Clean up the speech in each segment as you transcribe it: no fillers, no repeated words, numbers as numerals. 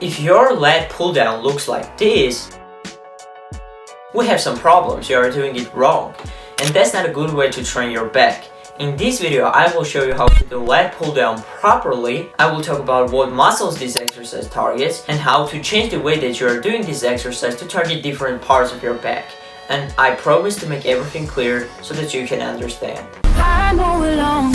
If your lat pull down looks like this, we have some problems. You are doing it wrong, and that's not a good way to train your back. In this video, I will show you how to do lat pull down properly. I will talk about what muscles this exercise targets and how to change the way that you are doing this exercise to target different parts of your back. And I promise to make everything clear so that you can understand. I know a long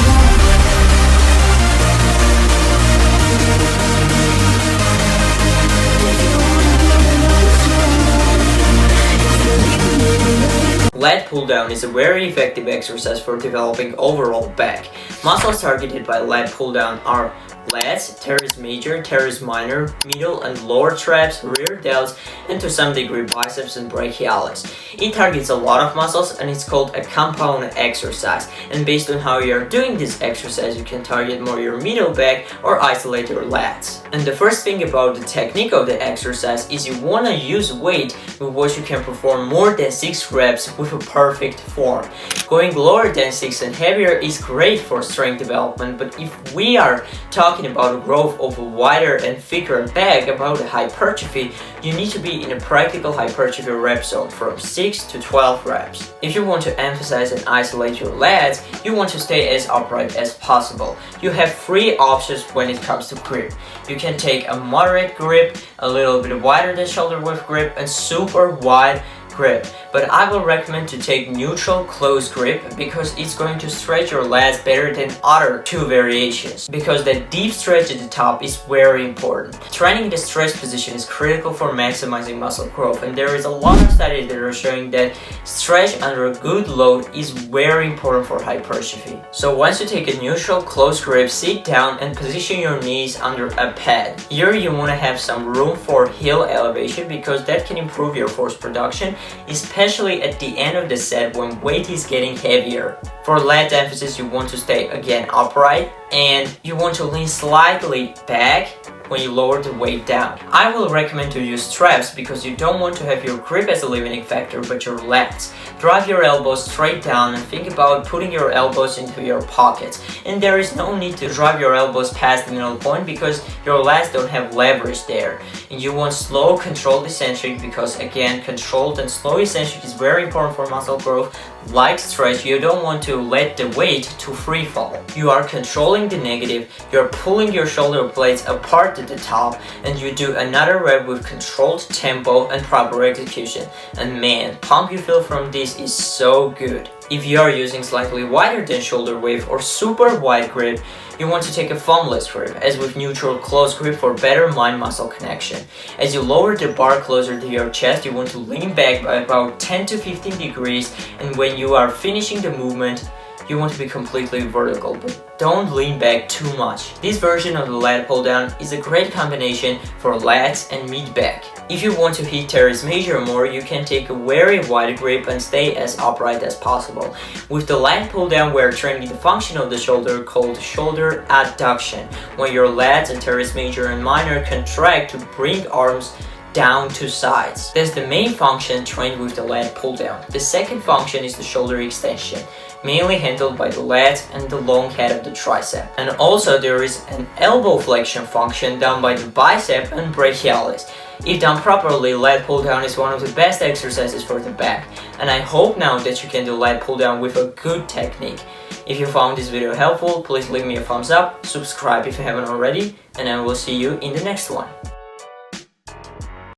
Lat pull down is a very effective exercise for developing overall back. Muscles targeted by lat pull down are lats, teres major, teres minor, middle and lower traps, rear delts, and to some degree biceps and brachialis. It targets a lot of muscles and it's called a compound exercise. And based on how you are doing this exercise, you can target more your middle back or isolate your lats. And the first thing about the technique of the exercise is you want to use weight with which you can perform more than 6 reps with a perfect form. Going lower than 6 and heavier is great for strength development, but if we are talking about growth of a wider and thicker back, about hypertrophy, you need to be in a practical hypertrophy rep zone from 6 to 12 reps. If you want to emphasize and isolate your lats, you want to stay as upright as possible. You have 3 options when it comes to grip. You can take a moderate grip, a little bit wider than shoulder width grip, and super wide grip, but I will recommend to take neutral close grip because it's going to stretch your lats better than other 2 variations, because the deep stretch at the top is very important. Training the stretch position is critical for maximizing muscle growth, and there is a lot of studies that are showing that stretch under a good load is very important for hypertrophy. So once you take a neutral close grip, sit down and position your knees under a pad. Here you want to have some room for heel elevation because that can improve your force production, especially at the end of the set when weight is getting heavier. For lat emphasis, you want to stay again upright and you want to lean slightly back when you lower the weight down. I will recommend to use straps because you don't want to have your grip as a limiting factor but your lats. Drive your elbows straight down and think about putting your elbows into your pockets. And there is no need to drive your elbows past the middle point because your lats don't have leverage there. And you want slow, controlled eccentric because again, controlled and slow eccentric is very important for muscle growth. Like stretch, you don't want to let the weight to free fall. You are controlling the negative, you're pulling your shoulder blades apart at the top, and you do another rep with controlled tempo and proper execution. And man, pump you feel from this is so good. If you are using slightly wider than shoulder width or super wide grip, you want to take a thumbless grip, as with neutral close grip for better mind-muscle connection. As you lower the bar closer to your chest, you want to lean back by about 10 to 15 degrees, and when you are finishing the movement, you want to be completely vertical, but don't lean back too much. This version of the lat pull down is a great combination for lats and mid back. If you want to hit teres major more, you can take a very wide grip and stay as upright as possible. With the lat pull down, we are training the function of the shoulder called shoulder adduction, when your lats and teres major and minor contract to bring arms down to sides. That's the main function trained with the lat pull down. The second function is the shoulder extension, mainly handled by the lats and the long head of the tricep. And also there is an elbow flexion function done by the bicep and brachialis. If done properly, lat pull down is one of the best exercises for the back, and I hope now that you can do lat pull down with a good technique. If you found this video helpful, please leave me a thumbs up, subscribe if you haven't already, and I will see you in the next one.